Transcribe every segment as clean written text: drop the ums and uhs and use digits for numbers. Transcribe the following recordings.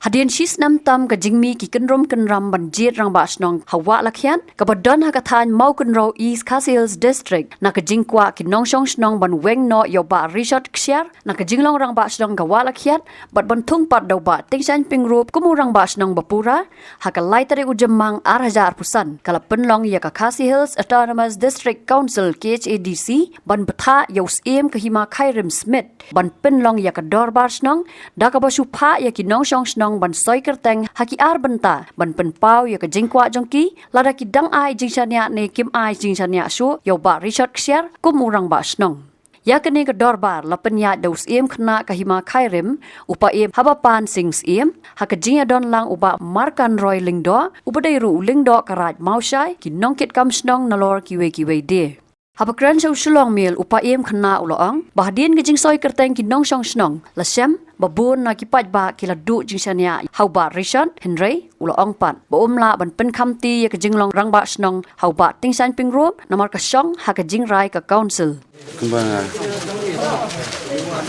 Hadian shis nam tam ka jingmi ki kenram banjir rang ba snong hawa lakhian ka badon ha ka than mau kunro East Khasi Hills District na ka jingkwa ki nong shong snong ban weng no yo ba Richard Ksiar na ka jinglong rang ba snong ka wa lakhian bat ban thung pat do ba tingsan pingrop kumu rang ba snong bapura ha ka laitare ujamang 8,000 kala penlong ya ka Khasi Hills Autonomous District Council KHADC ban batha yo siem ka hima Khairim Smith ban penlong ya ka dorbar snong da ka basu pha ya ki nong shong snong ban soi kerteng haki ar benta ban penpau ya ka jingkwa jongki lada ki dang ai jingsania ne kim ai jingsania su yo ba Richard Ksiar kumurang ba snong ya kene ka dorbar lapenya daus em khna ka hima Khairim upa em habapan sings em haka jinga don lang uba markan roy lingdo ubadai ru lingdo karaj mausai ki nongkit kam snong nalor kiwe de habakran so sulong mil upa em khna uloang bahdien ke jing soi kerteng ki nong song snong lasem babun na kipat ba kila du jingsania hauba Richard Henry uloang pan ba umla ban pen khamti ya ke jinglong rang ba snong hauba tingsan pingrop namar ka song haka jingrai ka council Kemba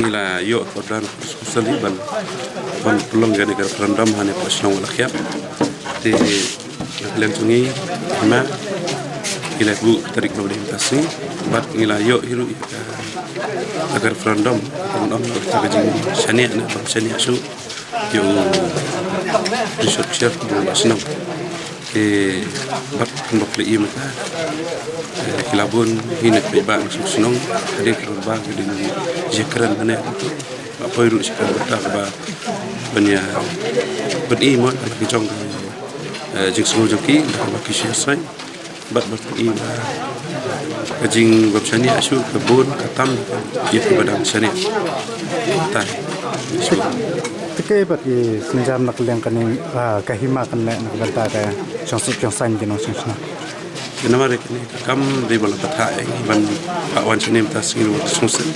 ila yo kodan kusali ban pelong gani ka random hane pasnong lakhyap te naklen sungi ma ila bu tarik no dem tasni bat ila yo hiru agar random on ta gajing shania na shania su yo research chef bu pasnong bat mbok le imata kilabun hinet be ba sunong ade ba de jekran mane apa iru sikar ta ba banya bani mo ki jong jikso joki ba ki shesai bat i kajing babshani asu kebun katam ye badang shani ta Tikai bagi senjam nak leng kani kahima kan nak banta ka chongsan di nong sungsna. Nama rekni kam de bala patha ban wan chunim ta singi sungsen.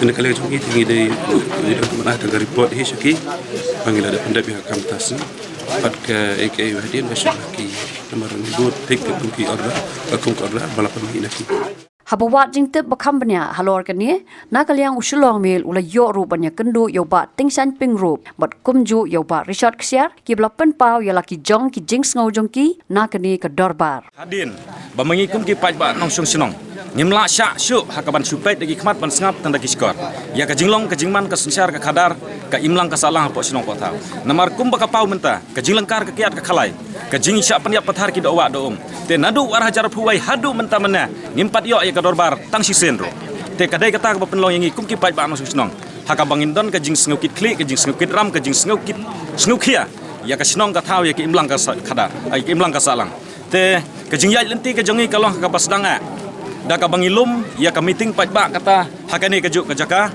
Ini kali jongi tingi de mana ta report hi shaki pangila de pendap ya kam tas. Pat ka ek wadin bashaki namar ni bot tik ki order akum order bala pami naki. Habawat jingtip bakambanya halor kani nakaliang usulong mil ula yo rupanya kendu yo ba tingsan pingrop bat kumju yo ba Richard Ksiar ki blapen pau ya laki jong ki jing sngo jongki nakani ka dorbar hadin ba mengikum ki paj ba nong sung sinong ngimla sya syu hakaban supet dagi khmat ban sngap tan dagi skor ya ka jinglong ka jingman ka sensar ka khadar ka imlang ka salang po sinong po tau namar kum ba ka pau menta ka jinglangkar ka kiat ka khalai ka jing sya panyap pathar ki dowa do te nadu war hajar phuwai hadu menta mana ngimpat yo ya ka dorbar tang si senro te kadai kata ka penlong yang ikum ki paj ba nong sung sinong haka bangin don ka jing snukit kli ka jing snukit ram ka jing snukit snukia ya ka sinong ka thau ya ki imlang ka khadar ai ki imlang ka salang te ka jing ya lenti ka jongi kalong ka pasdanga da ka bangilum ya ka meeting paj ba kata haka ni ka juk ka jaka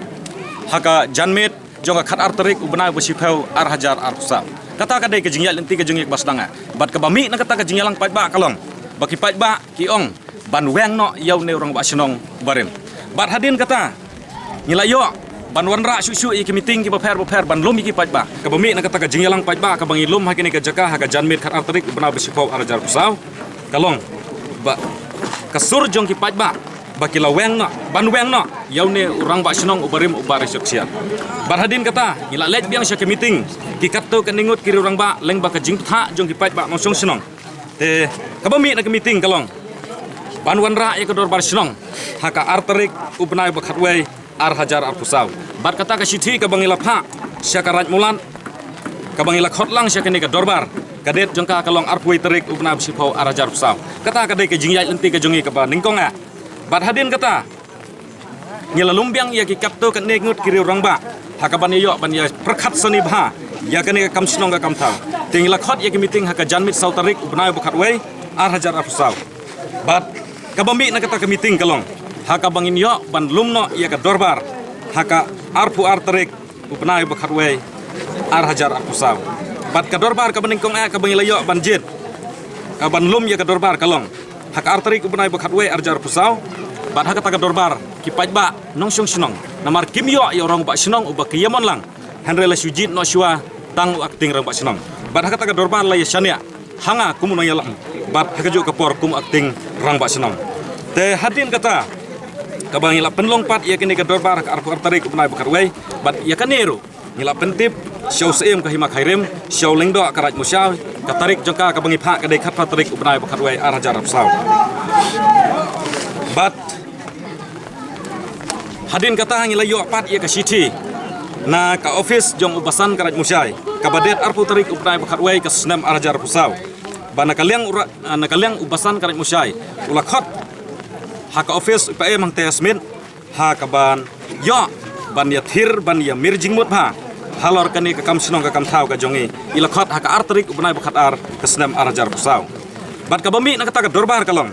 haka janmet jonga khat arterik ubna besipau ar hajar ar pusa kata ka dai ka jing ya lenti ka jongi pasdanga bat ka bami na kata ka jing yalang paj ba kalong baki paj ba ki ong ban weng no yau ne orang ba sinong barim bat hadin kata ngilayo ban wanra su iki meeting ki baper ban lum iki paj ba ka bami na kata ka jing yalang paj ba ka bangilum hakini ka jaka haka janmet khat arterik ubna besipau ar hajar pusau kalong ba kasur jong ki paj ba baki la weng no ban weng no yau ne orang ba sinong ubarim ubar soksia bar hadin kata ila let biang sya ke meeting ki katto ka ningut kiri orang ba leng ba ka jing tha jong ki paj ba no song sinong te ka bami na ke meeting kalong ban wanra ya ka dor bar sinong haka arterik ubnai ba khatwei ar hajar ar pusau bat kata ka sithi ka bangila pha sya ka raj mulan ka bangila khotlang sya ke ne ka dorbar kadet jongka kalong arpui terik ubna sipau arajar pusau kata kadai ke jingyai lenti ke jongi ke ba ningkong a bat hadin kata ngila lumbiang ya ki kapto kan ne ngut kiri orang ba hakaban yo ban ya prakhat sani bha ya kan ne kam snong ka kam thau tingla khot ya ki meeting haka janmit sautarik ubna bukat wei ar hajar ar pusau bat kabambi na kata ke meeting kalong haka bangin yo ban lumno ya ka dorbar haka arpu arterik ubna bukat wei ar hajar ar pusau bat ka dorbar ka beningkong a ka bangilayo banjit ka banlum ya ka dorbar kalong hak arteri ku benai bakat we arjar pusau bat hak ka dorbar ki paj ba nong sung sinong namar kimyo ya orang ba sinong uba kiyamon lang hanrela sujit no shwa tang akting rang ba sinong bat hak ka dorbar la ya shania hanga kumu no yalang bat hak ju ka por kum akting rang ba sinong te hadin kata ka bangila penlong pat ya kini ka dorbar ka arteri ku benai bakat we bat ya kanero ngila pentip syau seem ka hima khairim syau lengdo karat musyau ka tarik jongka ka bangi pha ka dei khat pha tarik ubnai bakhat wai ar hajar apsau bat hadin kata hangi layo pat ia ka siti na ka office jong ubasan karat musyai ka badet arpu tarik ubnai bakhat wai ka snam ar hajar apsau ba nakaliang ubasan karat musyai ulakhat ha ka office pa mang tesmin ha ka ban yo ban ya thir ban ya mirjing mut ha halor kani ka kam sinong ka kam thau ka jongi ilakhat ha ka artrik ubnai bakhat ar kesnam arajar pusau bat ka bami na kata ka dorbar kalong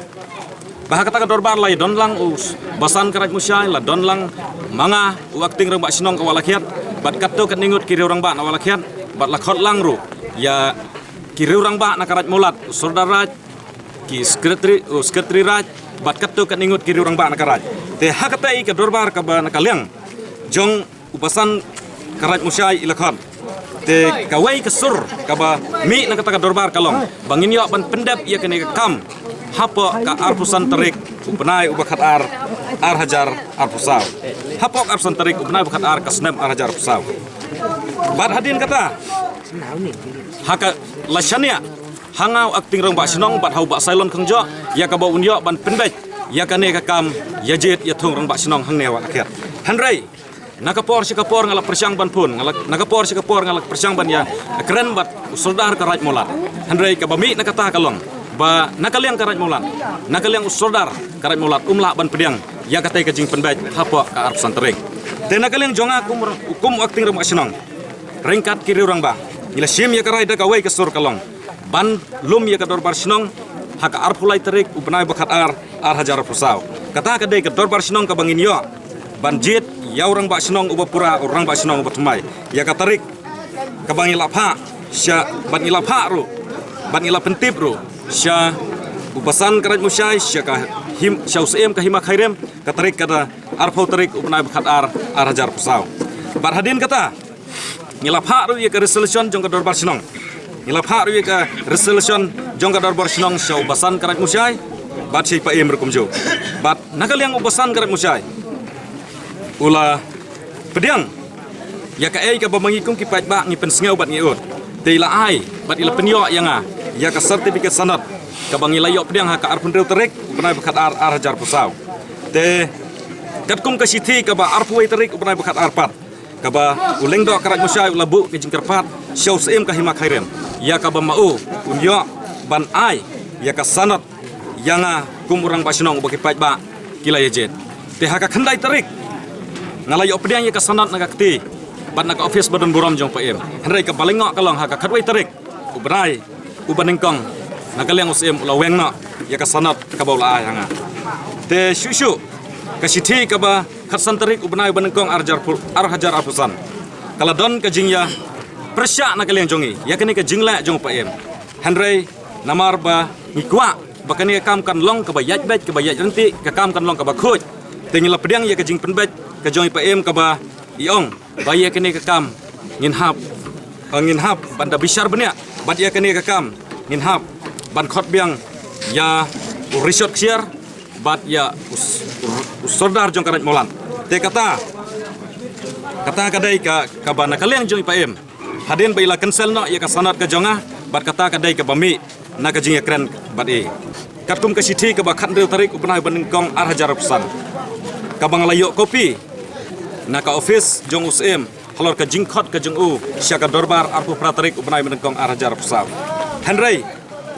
bah kata ka dorbar lai don lang us basan karat musyai la don lang manga wakting rang bak sinong ka walakiat bat katto ka ningut kiri orang bak na walakiat bat lakhat lang ru ya kiri orang bak na karat mulat saudara ki sekretari raj bat katto ka ningut kiri orang bak na karat te ha kata i ka dorbar ka ba na kaliang jong upasan karat musyai ilakhan te kawai kesur kaba mi na kata dorbar kalong bangin yo ban pendap ia kene kam hapo ka arpusan terik ubenai ubakat ar hajar arpusau hapo arpusan terik ubenai ubakat ar kasnem ar hajar arpusau bad hadin kata haka lasania hangau akting rong ba sinong bat hau ba sailon khangjo ya ka ba unyo ban pendap ya kane ka kam ya jet ya thong rong ba sinong hang newa akhir hanrai nakapor sikapor ngalak persyang ban pun nakapor sikapor ngalak persyang ban ya keren bat soldar karat molat handrai ka bami nakata kalong ba nakaliang karat molat nakaliang soldar karat molat umla ban pediang ya katai ka jing penbait hapo ka arpsan tereng te nakaliang jonga kum akting ram asinong ringkat kiri orang ba ila sim ya karai da kawai kesur kalong ban lum ya kador bar sinong haka arpulai terik ubnai bakat ar hajar pusau kata ka dei ka dorbar sinong ka bangin yo banjit ya orang bak senong uba pura orang bak senong uba tumai ya katarik kabang ilap ha sya ban ilap ha ru ban ilap pentip ru sya ubasan karat musyai sya ka him sya usaim ka hima khairem katarik kada arpau tarik ubnai bakhat ar hajar pusau bar hadin kata ngilap ha ru ya ka resolution jong ka dorbar senong ngilap ha ru ya ka resolution jong ka dorbar senong sya ubasan karat musyai bat syi pa im rukumjo bat nakaliang ubasan karat musyai ula pediang ya ka ai ka bamangikum ki pait ba ngi pensngau bat ngiut te ila ai bat ila penyo yang ya ka sertifikat sanad ka bangi layo pediang ha ka arpun reu terik benai bakhat ar hajar pusau te katkum ka sithi ka ba arpuai terik benai bakhat arpat ka ba uleng do karat musyai ula bu ke jingkarpat syau seim ka himak khairem ya ka ba mau unyo ban ai ya ka sanad yang kum urang basinong ba ki pait ba kila yejet te ha ka khandai terik ngalayo pediang ya kasanat naga keti bat naga office badan buram jong paem henrai ka balengok kalong ha ka khatwai tarik ubrai ubanengkong nagaliang usem ula wengno ya kasanat ka baula ai hanga te shushu ka sithi ka ba khatsan tarik ubnai ubanengkong ar hajar apusan kala don ka jingya persya nagaliang jongi ya kani ka jingla jong paem henrai namar ba ngikwa bakani kam kan long ka ba yaj bet ka ba yaj renti ka kam kan long ka ba khoj tengila pediang ya ka jing penbet ka jong ipaem ka ba iong baya kene ka kam ngin hap banda bisar benya bat ya kene ka kam ngin hap ban khot biang ya urisot ksiar bat ya usordar jong karat molan te kata kadai ka bana kaliang jong ipaem hadin baila cancel no ya ka sanat ka jonga bat kata kadai ka bami na ka jing ya kren bat e katkum ka sithi ka ba khat reu tarik upnai banengkong ar hajar pesan ka bang layo kopi naka office jong usem halor ka jingkhot ka jong u syaka dorbar arpu pratarik ubnai menengkong ar hajar pusau henrai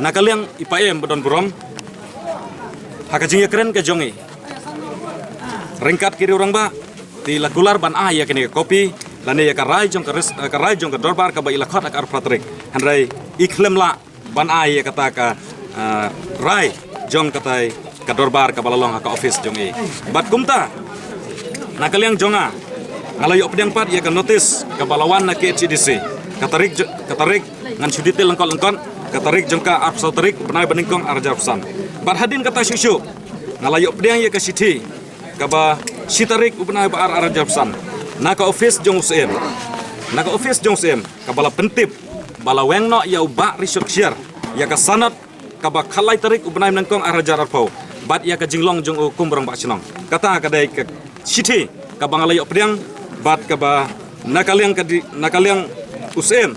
nakaliang ipaem bodon burom haka jing keren ka jongi ringkat kiri orang ba ti lagular ban a ya kene kopi lane ya ka rai jong ka dorbar ka ba ilakhot ak ar pratarik henrai ikhlem la ban a ya kata ka rai jong katai ka dorbar ka balalong ka office jong e bat kumta nakaliang jonga ngalayo pediang pat ya ka notice ka balawan na KCDC katarik ngan sudite lengkon katarik jongka arpsau tarik benai beningkong arjar pesan bar hadin kata syusyu ngalayo pediang ya ka sithi ka ba sitarik benai ba arjar pesan naka office jong usem ka bala pentip bala wengno ya uba risuk syar ya ka sanat ka ba khalai tarik benai beningkong arjar arpau bat ya ka jinglong jong ukum barang bak sinong kata kadai ka sithi ka bangalayo pediang bat ka ba nakaliang usem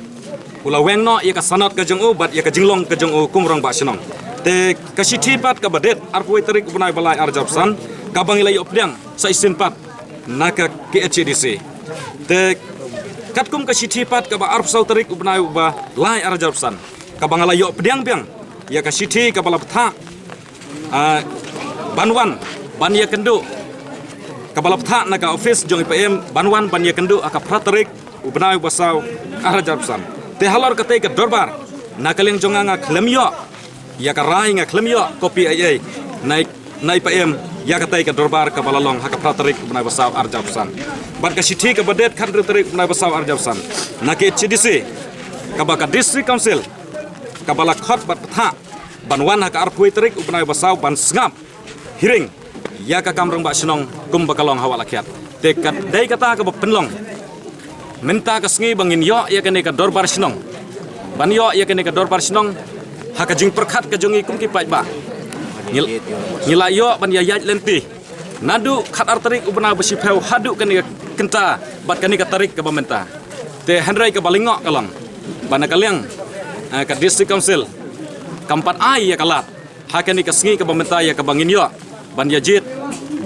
ula weng no ia ka sanat ka jong u bat ia ka jinglong ka jong u kumrang ba sinong te ka sithi pat ka badet arpoi tarik bunai balai arjapsan ka bangila yo pdang sa isin pat naka KHDC te katkum ka sithi pat ka ba arp sau tarik bunai ba lai arjapsan ka bangala yo pdang biang ia ka sithi ka bala ptha banwan ban ia kendu kabala ptha na ka office jong IPM banwan ban ia kendu aka pratarik ubnai basau arajapsan te halor ka te ka dorbar na kaleng jonga nga klemyo ya ka rai nga klemyo kopi ai na IPM ya ka te ka dorbar ka balalong haka pratarik ubnai basau arajapsan ban ka sithi ka badet kan tarik ubnai basau arajapsan na ke CDC ka ba ka district council ka bala khot bat ptha banwan haka arpui tarik ubnai basau ban sngap hiring ya ka kamrang ba sinong kum bakalong hawa lakyat tekat dai kata ka penlong minta ka sngi bangin yo ya kene ka dorbar sinong ban yo ya kene ka dorbar sinong haka jing perkhat ka jongi kum ki pai ba ngila yo ban ya yaj lenti nadu khat artarik ubna besi pheu hadu kene kenta bat kene ka tarik ka bamenta te handrai ka balingo kalong ban ka leng ka district council kampat ai ya kalat hakani ka sngi ka bamenta ya ka bangin yo ban ya jit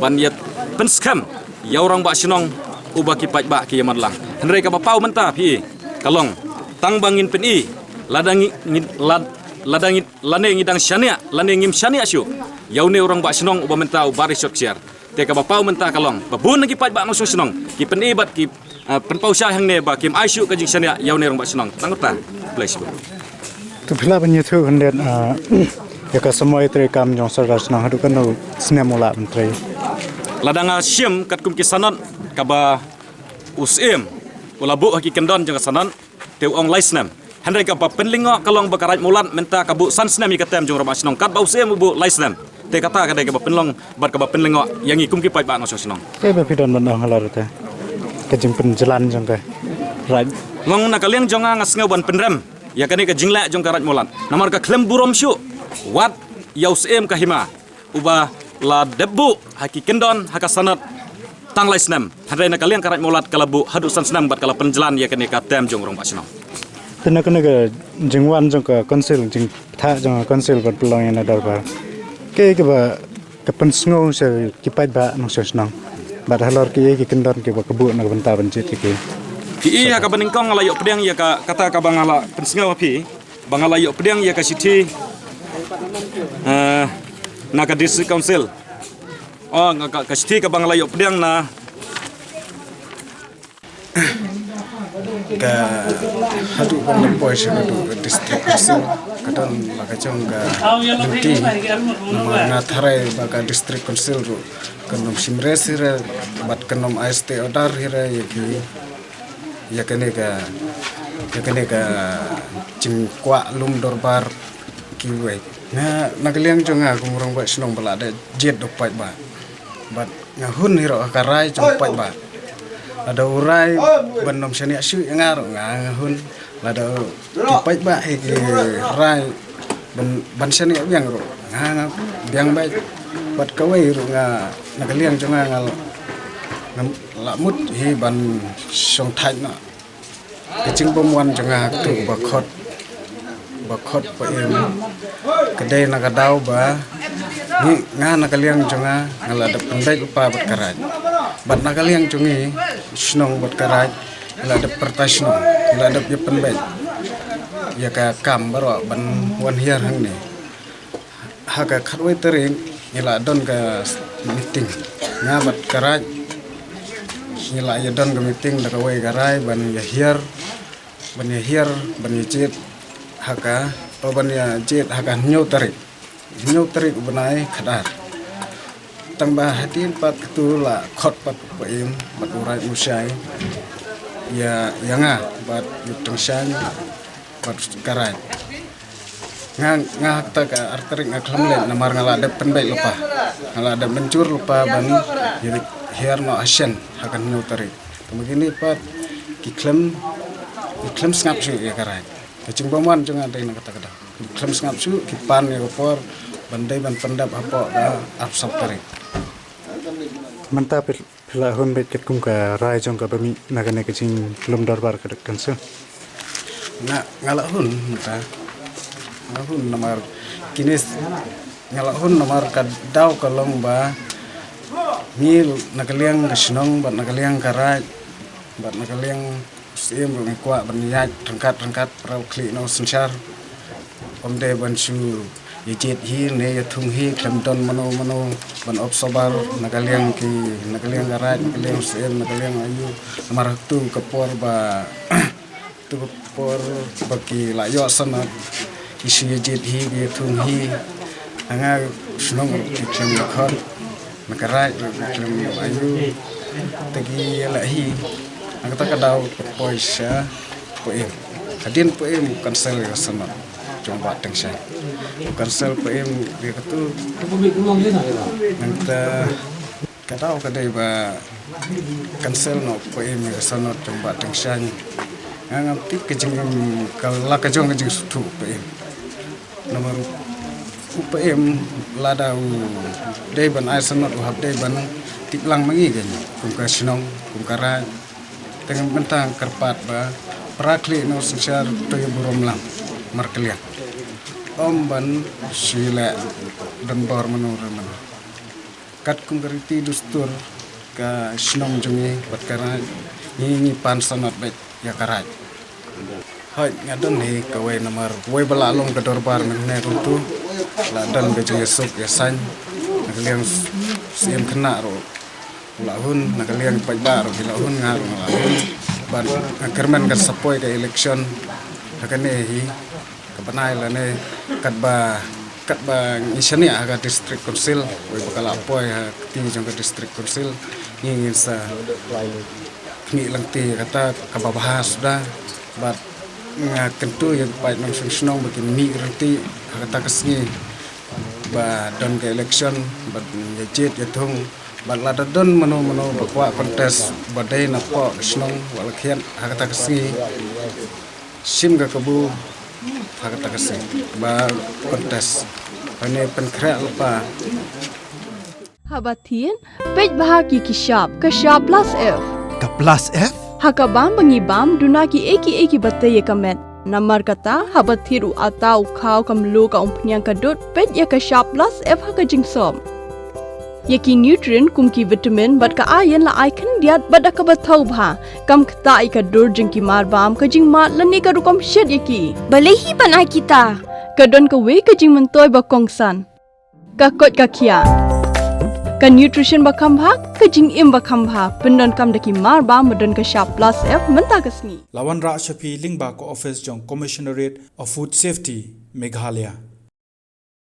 ban ya penskam ya orang ba sinong ubaki pai ba ki yamadlang henrei ka bapau menta pi kalong tang bangin peni ladangi ladangi lane ngidang syania lane ngim syania syu yaune orang ba sinong uba menta ubari shot share te ka bapau menta kalong babun lagi pai ba no sinong ki peni bat ki penpau sya hang ne ba kim aisyu ka jing syania yaune orang ba sinong tangota place tu phila banya thu handet ya ka semua itu kam jong sargas na hadu kan no snemula menteri ladanga syem kat kum kisanan kaba usem ulabu haki kendon jong sanan teu ong laisnem handai ka penlingo kalong bakarat mulan menta kabu sansnem ikatem jong rama sinong kat ba usem bu laisnem te kata kadai ka penlong bat ka penlingo yang ikum ki pai ba no sinong ke ba pidon ban halar ta ke jing penjalan jong ka raj ngong na kaliang jong ngasngau ban penrem ya kani ka jingla jong karat mulan namar ka klem burom syu wat yaus em kahima uba la debu haki kendon haka sanat tang laisnem hadai na kalian karat molat kalabu hadusan senam bat kala penjalan ya kene ka tem jong rong pasino tena kena ga jingwan jong ka konsil jing tha jong konsil bat pelong yana darbar ke ba ka pensngo se kipai ba no sosnang bat halor ki kendon ke ba kebu na benta benjit ki ki haka beningkong ngala yok pedang ya ka kata ka bangala pensngo pi bangala yok pedang ya ka sithi naka district council ka sithi ka bangala yok pedang na ka hadu bang lepoi shadu district council kadon maka chong ka luti na tharai baka district council ru kanom simres hira bat kanom AST order hira yaki yakane ka cingkwa lum dorbar kiwai na nagaliang jonga kumurong ba sinong bala ada jet dopai ba bat ngahun hira karai chong pai ba ada urai benom seni asu ngar ngahun lada tipai ba hegi rai ban seni biang ro nga biang bai bat kawai ro nga nagaliang jonga ngal lamut hi ban song thai na kecing pemwan jonga tu bakot pa em kedai nagadau ba ni nga nagaliang jonga ngalada pendai upa bat karaj bat nagaliang jongi snong bat karaj ngalada pertasno ngalada ye penbai ya ka kam baro ban wan hiar hang ni haga khatwai tering ngila don ka meeting nga bat karaj ngila ya don ka meeting da kawai garai ban ya hiar ban ya cit haka ban ya cit haka nyau tarik benai khadar tambah hatin pat ketula khot pat paim pat urai musai ya yanga bat yuteng san pat karai nga ta ka arterik ngaklamle namar ngala ada penbai lupa ngala ada mencur lupa ban hiar no asen hakan nyau tarik begini pat kiklem ngap su ya karai kecing bamuan jangan ada yang kata-kata klem ngap su kipan ya kopor bandai ban pendap apa da absap tarik manta pila hun bet ket kum ka rai jong ka bami nagane kecing lum darbar ka kansu ngalahun muka ngalahun nomor kinis ngalahun nomor kadau kalong ba mil nakaliang kesenong bat nakaliang karai bat nakaliang sim kuat berniat rengkat perau klik no sensar om de bansu yejit hi ne yatung hi klemton mano ban obsobar nakaliang karai nakaliang sim nakaliang ayu nomor tu kapor ba tu kapor bagi layo sana isi yejit hi yatung hi anga senong klem khot nakarai klem ayu tagi lahi angkata kadau poisa poem hadin poem kansel sana coba tengsai kansel poem dia katu angkata kadau kadai ba kansel no poem sana coba tengsai nganti kejeng kala kejong sutu poem nomor UPM ladau deban aisanot uhap deban tiplang mangi gan kum kasinong kum kara dengan bentang kerpat ba prakli no sensar toy buromlang markelian om ban sila dan bor menur kat kum gariti dustur ka sinong jungi bat kara ni pan sanot bet ya karat hai ngadon ni kawai nomor wai balalong ke dorbar menne kuntu ladan ke jesuk ya san nakaliang sim kena ro lahun nakaliang pajbar lahun ngar lahun ban kerman kan sapoi ke election hakane hi kapanai la ne katba ngisani aga district council wai bakal apoi ti jong ke district council ngin sa ni langti kata kababahas sudah bat kentu yang baik nang senong bagi mi renti kata kesni ba don ke election ba yajit yatung ba ladadon mano bakwa kontes badai napo senong walakhian kata kesni sim ga kebu kata kesni ba kontes ane penkra lupa Habatin pej bahagi kishap plus F Ka plus F? Hakabam bangibam dunaki eki batay kamet. Namar kata habathiru atau kau kamlu ka umpnyang kadut pet ya ka sharp plus F haka jingsom. Yaki nutrient kumki vitamin bat ka ayan la icon diat bada ka bathau bha kam kta ka dur jingki marbam ka jingma lani ka rukom shed yaki. Balehi panai kita. Kadon ka we ka jing mentoy ba kongsan. Ka kot ka kia. Ka nutrition bakam bha ka jing im bakam bha pendon kam daki mar ba medon ka sharp plus F menta kasni Lawan Ra Shafi Lingba ko office jong Commissionerate of Food Safety Meghalaya